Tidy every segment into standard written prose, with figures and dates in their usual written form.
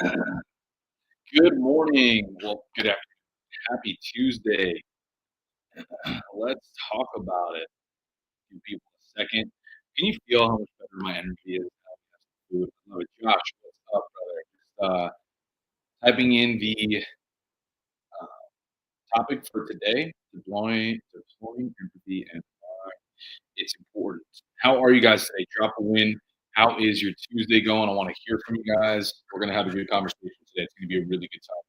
Good morning. Well, good afternoon. Happy Tuesday. Let's talk about it. Give people a second. Can you feel how much better my energy is now we have some food? I love it. Josh, what's up, brother? Just typing in the topic for today: deploying empathy and why it's important. How are you guys today? Drop a win. How is your Tuesday going? I want to hear from you guys. We're gonna have a good conversation today. It's gonna be a really good time.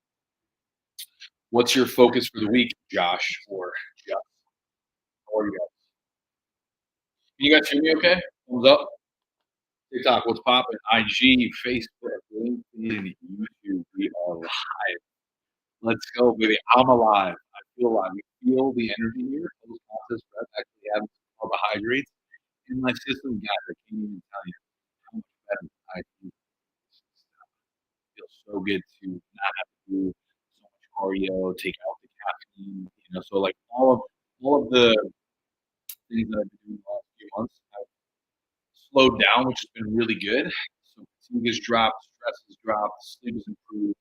What's your focus for the week, Josh or Jeff? How are you guys? Can you guys hear me okay? Thumbs up. TikTok, what's poppin'? IG, Facebook, LinkedIn, YouTube. We are live. Let's go, baby. I'm alive. I feel alive. You feel the energy here. Those processed breath actually have some carbohydrates in my system. Guys, I can't even tell you how much better I feel. It feels so good to not have to do so much cardio, take out the caffeine, so like all of the things that I've been doing the last few months have slowed down, which has been really good. So fatigue has dropped, stress has dropped, sleep has improved.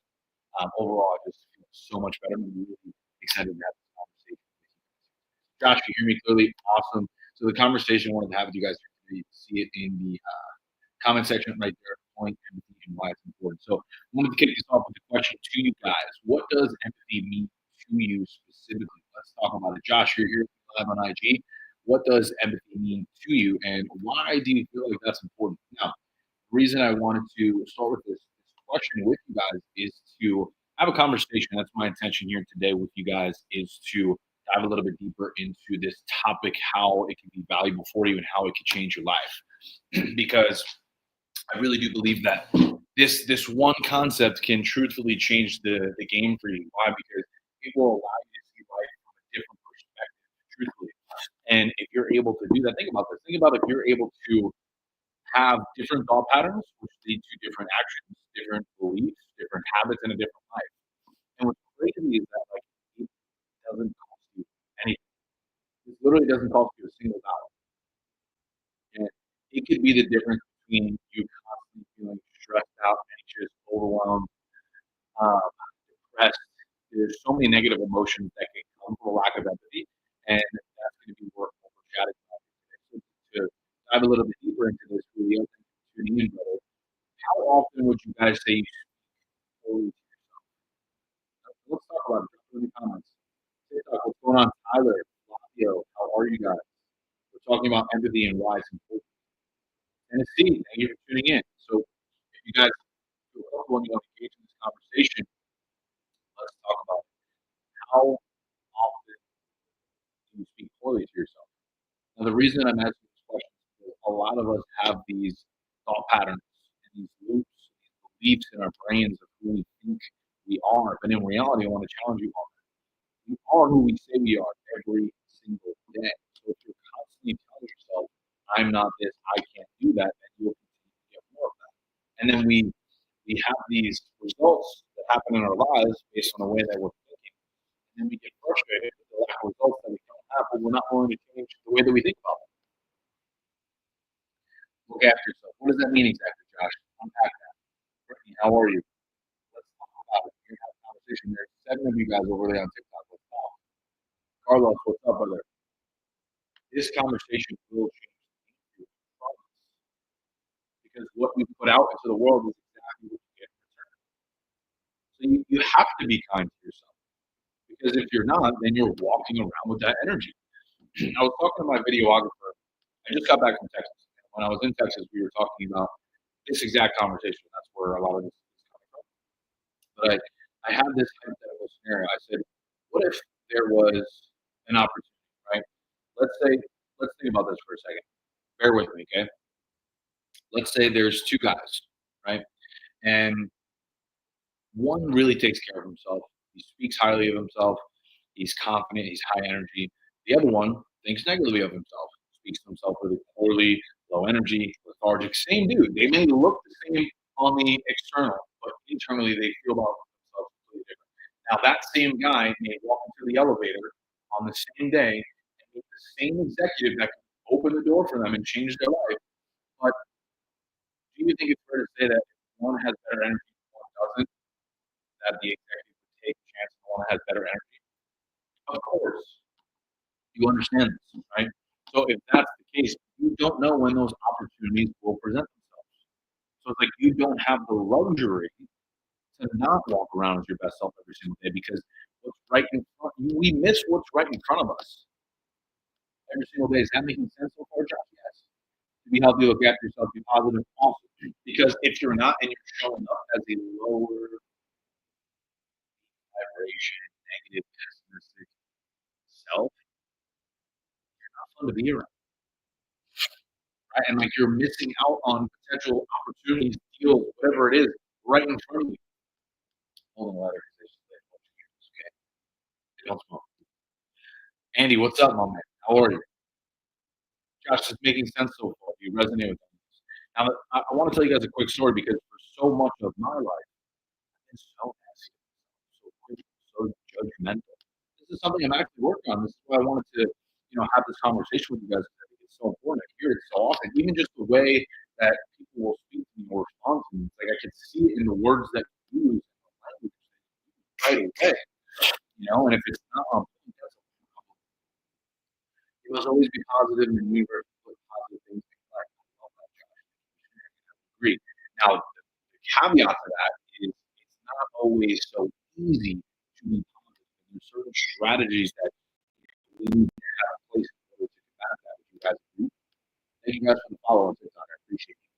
Overall, I just feel so much better. I'm really excited to have this conversation with you guys. Josh, you hear me clearly? Awesome. So the conversation I wanted to have with you guys today, you see it in the comment section right there, point empathy and why it's important. So I wanted to kick this off with a question to you guys. What does empathy mean to you specifically? Let's talk about it. Josh, you're here live on IG. What does empathy mean to you, and why do you feel like that's important? Now, the reason I wanted to start with this question with you guys is to have a conversation. That's my intention here today with you guys, is to dive a little bit deeper into this topic, how it can be valuable for you and how it could change your life. Because I really do believe that this one concept can truthfully change the game for you. Why? Because it will allow you to see life from a different perspective, truthfully. And if you're able to do that, think about this. Think about if you're able to have different thought patterns, which lead to different actions, different beliefs, different habits, and a different life. And what's crazy is that like it doesn't cost you anything. It literally doesn't cost you a single dollar. And it could be the difference between you constantly feeling stressed out, anxious, overwhelmed, um, depressed. There's so many negative emotions that can come from a lack of empathy, and that's going to be worth chatting about today. So to dive a little bit deeper into this video, thank you for tuning in, brother. How often would you guys say you fully to yourself? Let's talk about it. Drop it in the comments. TikTok, what's going on? Tyler, Flavio, how are you guys? We're talking about empathy and why it's important. Tennessee, thank you for tuning in. So if you guys feel comfortable and you want to engage in this conversation, let's talk about how often do you speak poorly to yourself. Now, the reason I'm asking this question is because a lot of us have these thought patterns and these loops, these beliefs in our brains of who we think we are. But in reality, I want to challenge you on that. We are who we say we are every single day. So if you're constantly telling yourself, I'm not this, I can't do that, then you'll continue to get more of that. And then we have these results that happen in our lives based on the way that we're thinking. And then we get frustrated with the lack of results that we don't have, but we're not willing to change the way that we think about it. Look after yourself. What does that mean exactly, Josh? Unpack that. Brittany, how are you? Let's talk about it. We're gonna have a conversation. There's 7 of you guys over there on TikTok. Let's talk. Carlos, what's up, brother? This conversation will change the game for you. Because what we put out into the world is exactly what you get in return. So you have to be kind to yourself. Because if you're not, then you're walking around with that energy. I was talking to my videographer. I just got back from Texas. And when I was in Texas, we were talking about this exact conversation. That's where a lot of this is coming from. But I had this hypothetical scenario. I said, what if there was an opportunity, right? Let's say, let's think about this for a second. Bear with me, okay? Let's say there's 2 guys, right? And one really takes care of himself. He speaks highly of himself. He's confident. He's high energy. The other one thinks negatively of himself. Speaks to himself really poorly, low energy, lethargic. Same dude. They may look the same on the external, but internally they feel about themselves completely different. Now that same guy may walk into the elevator on the same day and meet the same executive that can open the door for them and change their life. But do you think it's fair to say that one has better energy and one that the executive would take a chance on one that has better energy? Of course, you understand this, right? So if that's the case, you don't know when those opportunities will present themselves. So it's like you don't have the luxury to not walk around as your best self every single day because what's right in front we miss what's right in front of us every single day. Is that making sense so far, Josh? Yes. To be healthy, look after yourself, be positive, awesome. Because if you're not and you're showing up as a lower vibration, negative, pessimistic self, not fun to be around, right? And like you're missing out on potential opportunities, deals, whatever it is, right in front of you. Hold on, ladder. Okay. Don't smoke. Andy, what's up, my man? How are you? Josh, is making sense so far. Do you resonate with this? Now, I want to tell you guys a quick story because for so much of my life, I've been so nasty, so critical, so judgmental. This is something I'm actually working on. This is why I wanted to, have this conversation with you guys. I think it's so important. I hear it so often, even just the way that people will speak to me or respond to me. It's like I can see it in the words that you use, in the language right away. And if it's not on point, that's a problem. You must always be positive in the universe. Put positive things in life. I love that, Josh. Agree. Now, the caveat to that is it's not always so easy to be positive. There's certain strategies that we need to have in place in order to combat that. Would you guys agree? Thank you guys for the follow on TikTok. I appreciate it.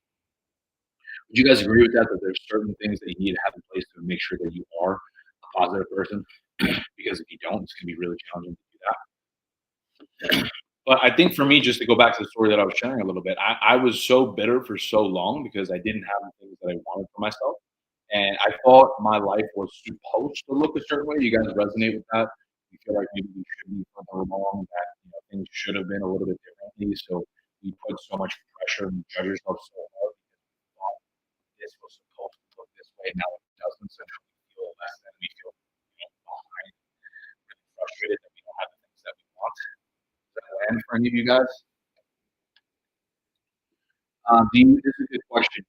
Would you guys agree with that? That there's certain things that you need to have in place to make sure that you are a positive person? Because if you don't, it's going to be really challenging to do that. But I think for me, just to go back to the story that I was sharing a little bit, I was so bitter for so long because I didn't have the things that I wanted for myself. And I thought my life was supposed to look a certain way. You guys resonate with that? You feel like maybe we should be further along, that things should have been a little bit differently. So we put so much pressure and judge ourselves so hard because we thought this was supposed to look this way. Now it doesn't. So now we feel less than we feel behind, really frustrated that we don't have the things that we want. Does that land for any of you guys? This is a good question.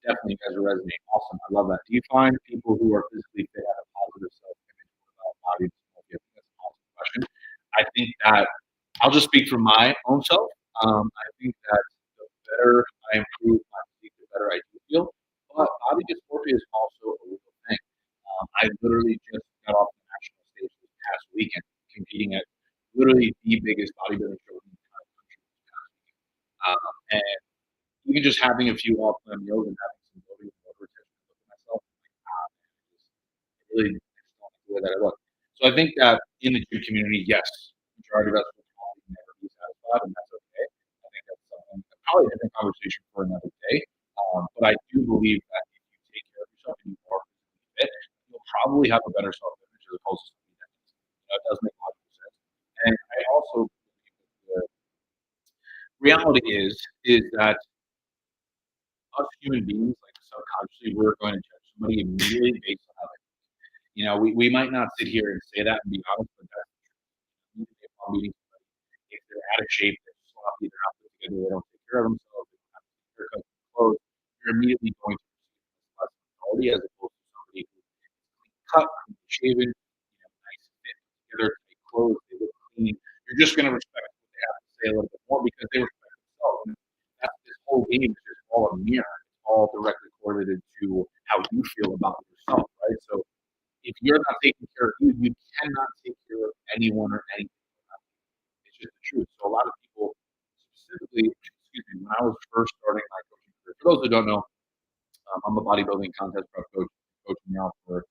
Definitely, you guys are resonating. Awesome. I love that. Do you find people who are physically fit have a positive self-image about body dysmorphia? I think that's an awesome question. I think that I'll just speak for my own self. I think that the better I improve my physique, the better I do feel. But body dysmorphia is also a real thing. I literally just got off the national stage this past weekend, competing at literally the biggest bodybuilding show in the entire country. And even just having a few off-plan meals and having some voting and motor retention to look at myself, I'm like, it really just don't like the way that I look. So I think that in the gym community, yes, majority of us will probably never be satisfied, and that's okay. I think that's something probably a different conversation for another day. But I do believe that if you take care of yourself and you are physically fit, you'll probably have a better self-image as opposed to somebody that doesn't. It does make logical sense. And I also believe that the reality is that us human beings, like subconsciously, we're going to judge somebody immediately based on how they, we might not sit here and say that and be honest, but that's the truth. If I'm meeting somebody, if they're out of shape, they're sloppy, they're not put together, they don't take care of themselves, they don't have haircuts and clothes, you're immediately going to perceive them as less authority as opposed to somebody who is clean cut, clean shaven, nice fit, put together, tight clothes, they look clean. You're just going to respect what they have to say a little bit more because they respect themselves. And that's this whole game is just all a mirror. It's all directly correlated to how you feel about yourself, right? So if you're not taking care of you, you cannot take care of anyone or anything. It's just the truth. So a lot of people, specifically, excuse me, when I was first starting my coaching career, for those who don't know, I'm a bodybuilding contest prep coach, coaching now for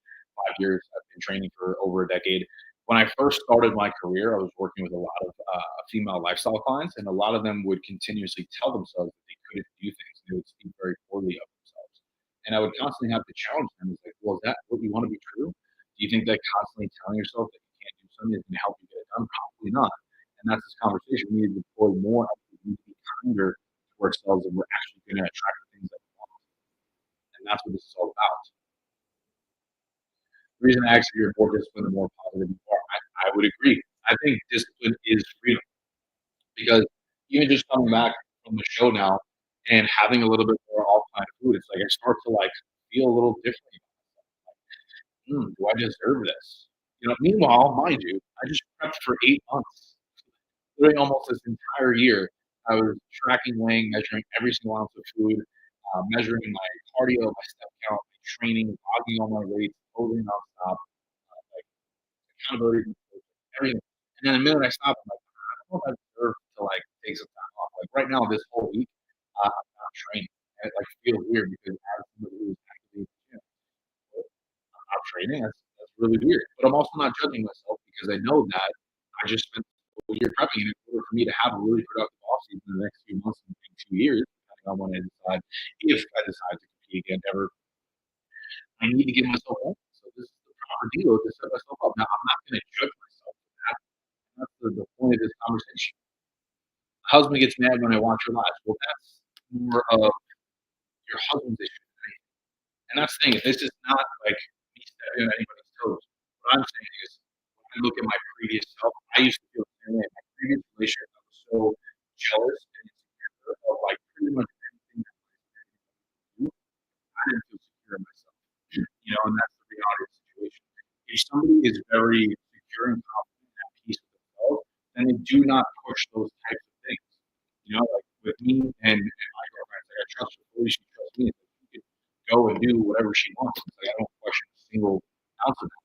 5 years. I've been training for over a decade. When I first started my career, I was working with a lot of female lifestyle clients, and a lot of them would continuously tell themselves that they couldn't do things. They would speak very poorly of themselves. And I would constantly have to challenge them. It's like, well, is that what you want to be true? Do you think that constantly telling yourself that you can't do something is going to help you get it done? Probably not. And that's this conversation. We need to deploy more. We need to be kinder to ourselves, and we're actually going to attract the things that we want. And that's what this is all about. The reason I asked if you're more disciplined, the more positive you are, I would agree. I think discipline is freedom because even just coming back from the show now and having a little bit more off kind of food, it's like I start to like feel a little different. I deserve this?" Meanwhile, mind you, I just prepped for 8 months. Literally almost this entire year, I was tracking, weighing, measuring every single ounce of food, measuring my cardio, my step count, my training, logging all my weights, totally nonstop, like accountability, everything. And then the minute I stop, I'm like, I don't know if I deserve to like take some time off. Like right now, this whole week, I'm not training. And it like feels weird because as somebody who's actively in the gym, I'm not training. That's really weird. But I'm also not judging myself because I know that I just spent the whole year prepping, and in order for me to have a really productive offseason in the next few months and 2 years, depending on when I decide, if I decide to compete again ever, I need to give myself up. So this is the proper deal to set myself up. Now I'm not going to judge myself for that. That's the point of this conversation. Husband gets mad when I watch your lives. Well, that's more of your husband's issue. And that's the thing. This is not like me stepping on anybody's toes. What I'm saying is, when I look at my previous self, I used to feel the same way. In my previous relationship, I was so jealous and insecure of like pretty much anything that I do. I didn't feel secure in myself. And that's the reality of the situation. If somebody is very secure and confident and at peace with themselves, then they do not push those types of things. Like with me and my girlfriend, it's like I trust her fully, she trusts me. It's like she can go and do whatever she wants. It's like I don't question a single ounce of that.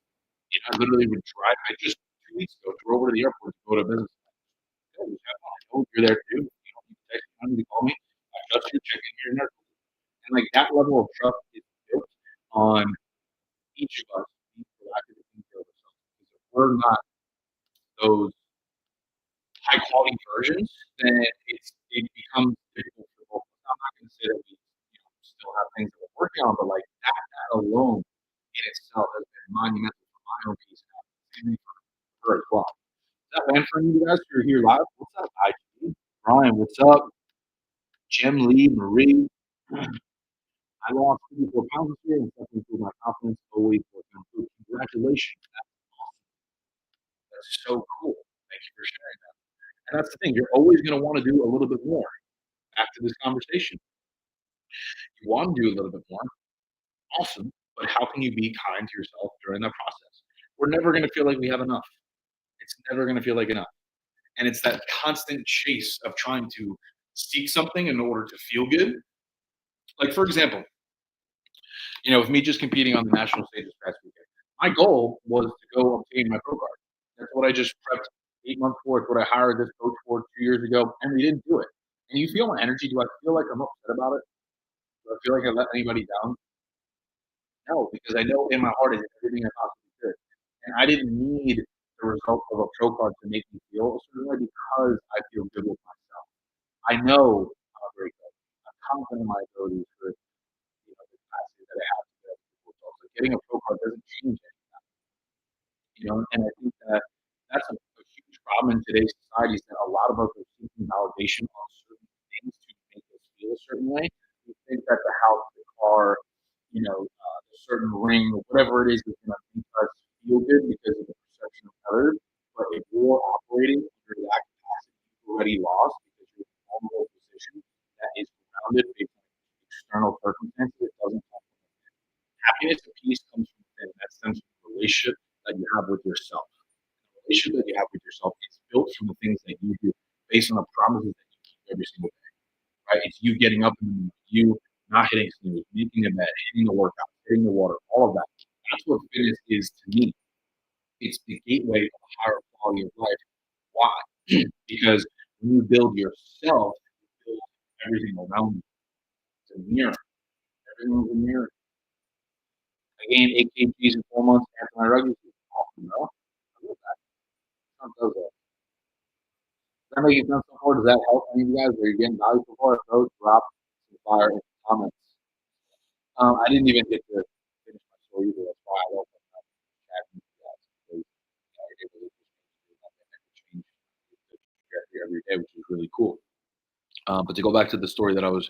I literally would drive. I just 2 weeks ago drove over to the airport to go to business. I know you're there too. You text me, you need to call me. I trust you. Check in here and there. And like that level of trust is built on each of us being proactive and taking care of ourselves. Because if we're not those high quality versions, then it becomes difficult for both. I'm not going to say that we still have things that we're working on, but like that alone in itself has been monumental for my own peace and happiness. Same thing for her as well. Is that land for you guys who are here live? What's up, IG? Brian, what's up? Jim Lee, Marie. I lost 54 pounds this year and stepping through my confidence always working on food. Congratulations. That's so cool. Thank you for sharing that. And that's the thing. You're always going to want to do a little bit more. Back to this conversation. You want to do a little bit more. Awesome. But how can you be kind to yourself during that process? We're never going to feel like we have enough. It's never going to feel like enough. And it's that constant chase of trying to seek something in order to feel good. Like, for example, with me just competing on the national stage this past weekend, my goal was to go obtain my pro card. That's what I just prepped 8 months for. It's what I hired this coach for 2 years ago, and we didn't do it. And you feel my energy. Do I feel like I'm upset about it? Do I feel like I let anybody down? No, because I know in my heart I did everything I possibly could. And I didn't need the result of a pro card to make me feel a certain way because I feel good with myself. I know I'm a great coach. I'm confident in my abilities for the capacity that I have to get people. So getting a pro card doesn't change it. And I think that that's a huge problem in today's society is that a lot of us are seeking validation on certain things to make us feel a certain way. We think that the house, the car, a certain ring, or whatever it is going to make us feel good because of the perception of others. But if you're operating under that capacity, you've already lost because you're in a normal position that is grounded based on external circumstances. It doesn't come from within. Happiness and peace comes from within. That stems from the relationship that you have with yourself. The relationship that you have with yourself is built from the things that you do based on the promises that you keep every single day. Right? It's you getting up in the morning, you not hitting snooze, making a bed, hitting the workout, hitting the water, all of that. That's what fitness is to me. It's the gateway of a higher quality of life. Why? Because when you build yourself, you build everything around you. It's a mirror. Everyone's a mirror. I gained 8 kgs in 4 months after my rugby season. Awesome, bro. I love that. Does that. Does that make sense so far? Does that help any of you guys? Are you getting value so far? If so, drop some fire in the comments. I didn't even get to finish my story either. That's why I love chatting with you guys. Because, it really just makes me change the trajectory every day, which is really cool. But to go back to the story that I was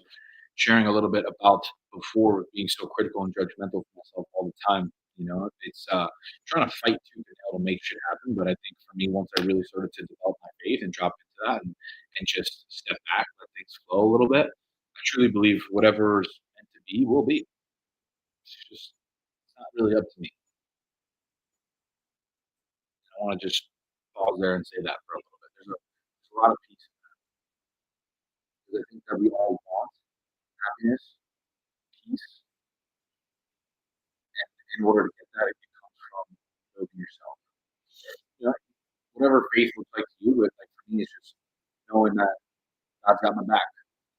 sharing a little bit about before, being so critical and judgmental for myself all the time. It's trying to fight tooth and nail to make shit happen. But I think for me, once I really started to develop my faith and drop into that and just step back, let things flow a little bit, I truly believe whatever's meant to be will be. It's not really up to me. I want to just pause there and say that for a little bit. There's a lot of peace because I think that we all want happiness, peace, and in order to get that, it comes from building yourself. You know, whatever faith looks like to you, but like for me, it's just knowing that God's got my back.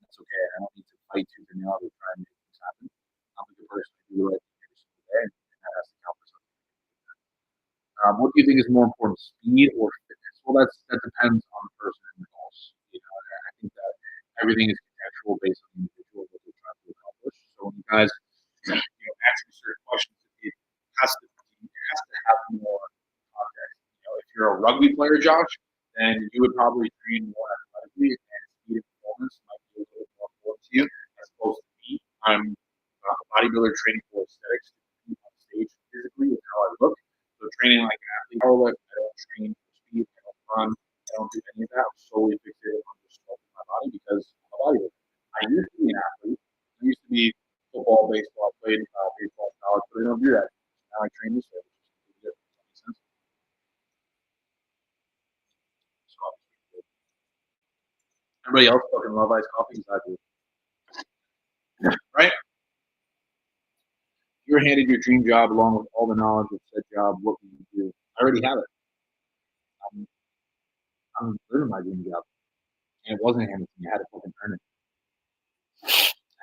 That's okay. I don't need to fight tooth and nail to try and make things happen. I'm a good person. I do the right thing every single day, and that has to count for something. What do you think is more important, speed or fitness? Well, that depends on the person and the goals. And I think that everything is contextual based on the individual what they're trying to accomplish. So when you guys, ask me certain questions, it has to have more context. If you're a rugby player, Josh, then you would probably train more athletically, and speed and performance might be a little bit more important to you as opposed to me. I'm a bodybuilder training for aesthetics to compete on stage physically with how I look. So training like an athlete, powerlift, I don't train for speed, I don't run, I don't do any of that. I'm solely fixated on just sculpting my body because I'm a bodybuilder. I used to be an athlete. I used to be football, baseball, I played baseball in college, but I don't do that. Now I train this way, which is completely different. Does that make sense? So, everybody else fucking love iced coffee besides you, right? If you're handed your dream job along with all the knowledge of said job, what would you do? I already have it. I'm, I'm living my dream job, and it wasn't handed to me. I had to fucking earn it.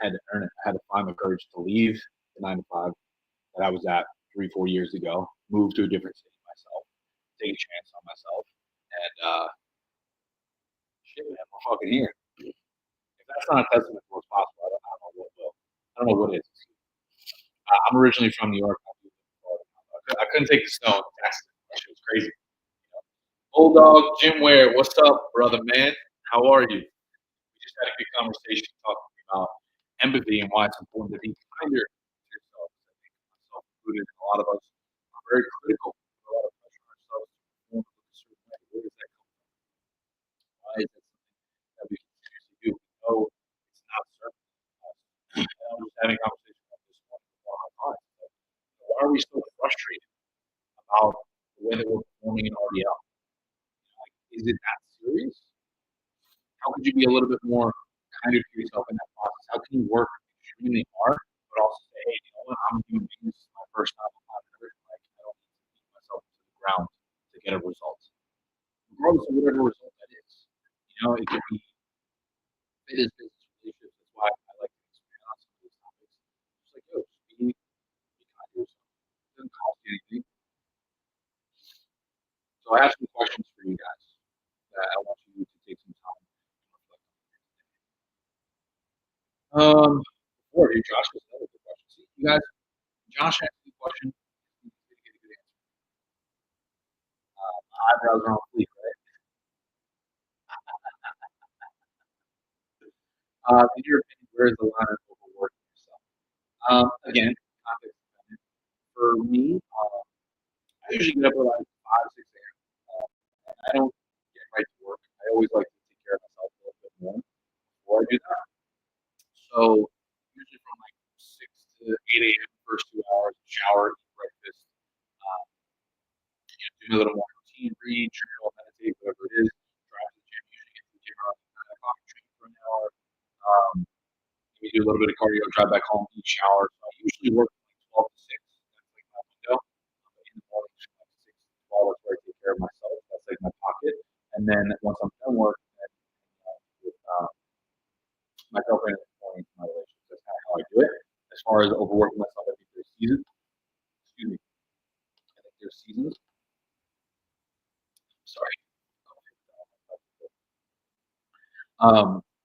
I had to earn it. I had to find the courage to leave the 9 to 5 that I was at 3, 4 years ago, move to a different city myself, take a chance on myself, and shit, man, we're fucking here. If that's not a testament to what's possible, I don't know what will. I don't know what is. I'm originally from New York. I couldn't take the snow. That shit was crazy. Bulldog Jim Ware, what's up, brother man? How are you? We just had a good conversation talking about empathy and why it's important to be kinder to yourself. I think myself included, and a lot of us are very critical, put a lot of pressure on ourselves to perform a certain way. Where does that come from? Why is that something that we continuously do? We know it's not serving us. And I was just having a conversation about this one with one of my clients. Like, why are we so frustrated about the way that we're performing in RDL? Like, is it that serious? How could you be a little bit more kinder to yourself in that process? How can you work extremely hard, but also say, hey, you know what, I'm doing this my first time on earth. Like, I don't need to beat myself to the ground to get a result, regardless of whatever result that is. It could be fitness, business, relationships. That's why I like to expand on some of these topics. Just like, yo, just be kind to yourself. It doesn't cost you anything. So I have some questions for you guys that I want you to take some time and reflect on. Before you, Josh, was another good question. See, you guys, Josh asked me a question. He's going to get a good answer. My eyebrows are on fleek, right? In your opinion, where is the line of overworking yourself? Again, context dependent. For me, I usually get up at like 5, 6 a.m. And I don't get right to work. I always like to take care of myself a little bit more before I do that. So usually from like 6 to 8 a.m. first 2 hours, shower, eat breakfast, um, do a little more routine, read, journal, meditate, whatever it is. Drive to the gym, usually get to the gym around 9 o'clock, train for an hour. Um, Maybe do a little bit of cardio, drive back home, eat, shower. So I usually work from like 12 to 6. That's like my window. In the morning, from like 6 to 12, that's where I take care of myself. That's like my pocket. And then once I'm done work, then with my girlfriend and going into my relationship, that's kind of how I do it. As far as overworking myself, I think there's seasons. Excuse me. I think there's seasons. Sorry.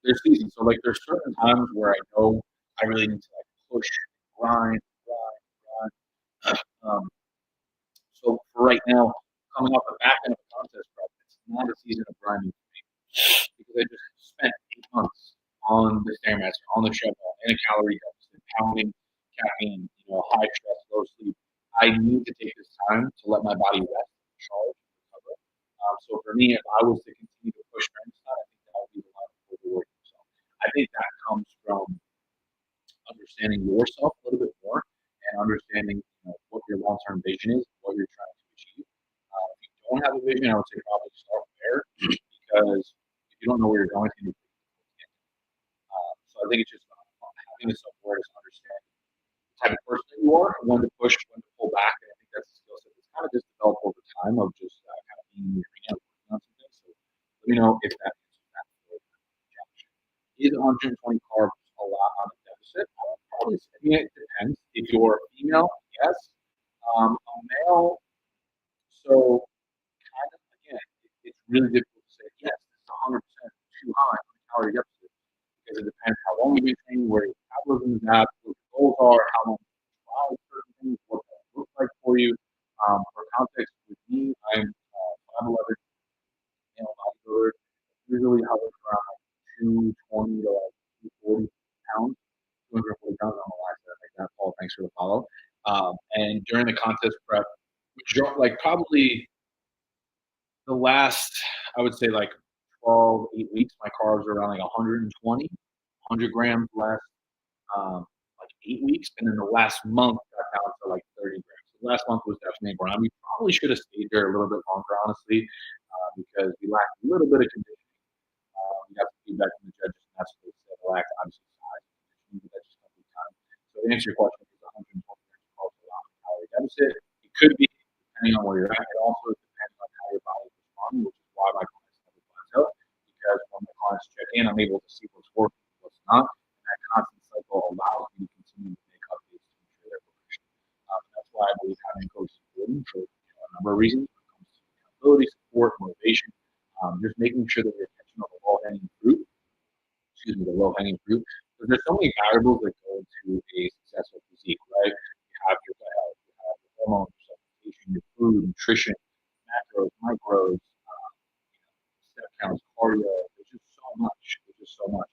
There's seasons. So like there's certain times where I know I really need to like push, grind. So for right now, coming off the back end of a contest prep, it's not a season of grinding for me because I just spent 8 months on the stairmaster, on the treadmill, in a calorie deficit, pounding caffeine, high stress, low sleep. I need to take this time to let my body rest, recharge, and recover. So for me, if I was to continue to push strength side, I think that would be the line of overworking. So I think that comes from understanding yourself a little bit more and understanding what your long term vision is, what you're trying to achieve. If you don't division, I would say probably start there because if you don't know where you're going, you so I think it's just having the self-awareness, understanding the type of person that you are, when to push, when to pull back. And I think that's a skill set that's kind of just developed over time of just kind of being in your arena, working on something. So let me know if that answers that for you. Is 120 carbs a lot on a deficit? I would probably say, I mean, it depends. If you're a female, yes. A male, so kind of, again, it's really difficult to say, yes, this is 100% too high on the calorie deficit because it depends how long you've been training, where your metabolism is at, what your goals are, how long you try certain things, what that looks like for you. For context, with me, I'm 5'11", male bodybuilder, usually hovers around like 220 to like 240 pounds. 240 pounds on the line that like that. Paul, thanks for the follow. And during the contest prep, like probably the last, I would say like 12, 8 weeks, my carbs are around like 120, 100 grams less, like 8 weeks. And then the last month got down to like 30 grams. So the last month was definitely a grind. We probably should have stayed there a little bit longer, honestly, because we lacked a little bit of conditioning. We got the feedback from the judges, and that's what they said. They lacked obviously size and conditioning, but that just comes with time. So to answer your question, is 120 grams carbs a lot of calorie deficit? It could be, depending on where you're at. It also depends on how your body's responding, which is why my clients never plateau. Because when my clients check in, I'm able to see what's working and what's not. And that constant cycle allows me to continue to make updates to ensure their progression. That's why I believe having a coach is important for a number of reasons when it comes to accountability, support, motivation, just making sure that you're catching on the low-hanging fruit, excuse me, the low-hanging fruit. Because there's so many variables that go into a successful physique, right? You have your gut health, you have your hormones, your supplementation, your food, nutrition, macros, micros, step counts, cardio. There's just so much. There's just so much.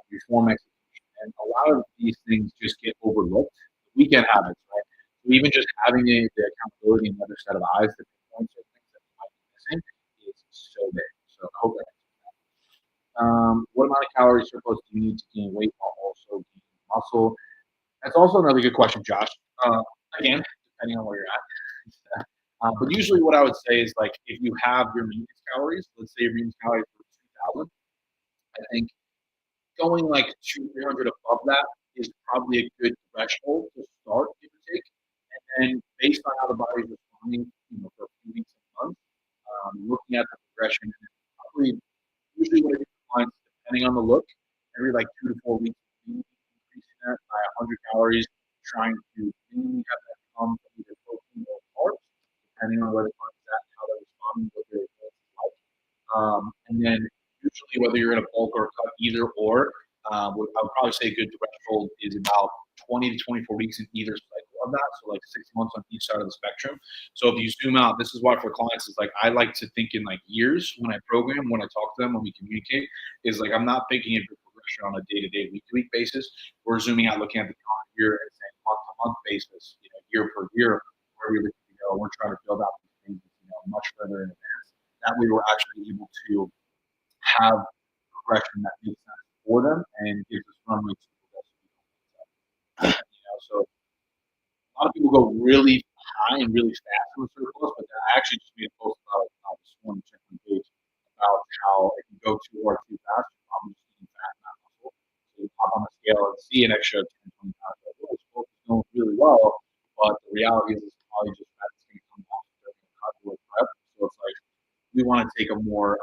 Your form execution. And a lot of these things just get overlooked. Weekend habits, right? So even just having the accountability and another set of eyes to pinpoint certain things that you might be missing is so big. So I hope that answers that. What amount of calories surplus do you need to gain weight while also gaining muscle? That's also another good question, Josh. Again, depending on where you're at. But usually, what I would say is like if you have your maintenance calories, let's say your maintenance calories are 2,000, I think going like 200, 300 above that is probably a good threshold to start, give or take. And then based on how the body's responding, for a few weeks and months, looking at the progression, and probably usually what I do for clients, depending on the look, every like 2 to 4 weeks, increasing that by 100 calories, trying to mainly have that come from either protein or carbs, depending on where the client's at, how they're responding, what their advance is like. And then usually whether you're in a bulk or a cut, either or, I would probably say a good threshold is about 20 to 24 weeks in either cycle of that. So like 6 months on each side of the spectrum. So if you zoom out, this is why for clients is like I like to think in like years when I program, when I talk to them, when we communicate, is like I'm not thinking of the progression on a day-to-day, week-to-week basis. We're zooming out, looking at the calendar year and saying month-to-month basis, year per year, where we looking to go. We're trying to build out these things, much further in advance. That way, we're actually able to have progression that makes sense for them and gives us runway to progress. So a lot of people go really high and really fast in the surplus, but I actually just made a post about it this morning, check my page, about how if you go too hard too fast, you're probably just eating fat, not muscle. So you pop on the scale and see an extra 10, 20 pounds. Like, oh, it's going really well, but the reality is it's probably just fat that's going to come off during the cardio prep. So it's like we want to take a more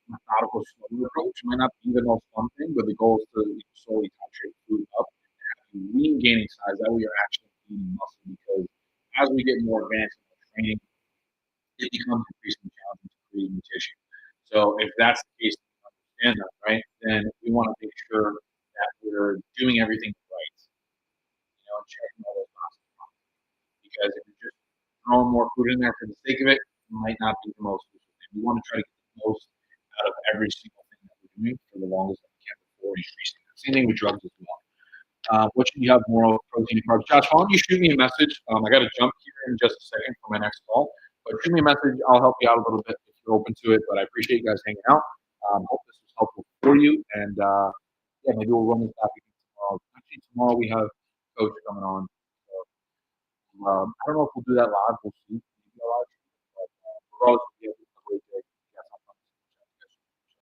methodical, slower approach. It might not be the most fun thing, but the goal is to slowly titrate food up and have lean gaining size. That way you're actually gaining muscle because as we get more advanced in our training, it becomes increasingly challenging to create new tissue. So if that's the case, we understand that, right? Then we want to make sure that we're doing everything right, checking all those boxes. Because if you're just throwing more food in there for the sake of it, it might not be the most useful thing. We want to try to get the most out of every single thing that we're doing for the longest that we can before increasing that. Same thing with drugs as well. What should you have more protein and carbs? Josh, why don't you shoot me a message? I got to jump here in just a second for my next call. But shoot me a message. I'll help you out a little bit if you're open to it. But I appreciate you guys hanging out. Hope this was helpful for you. And yeah, maybe we'll run this back again tomorrow. Actually, tomorrow we have Coach coming on. So, I don't know if we'll do that live. We'll see.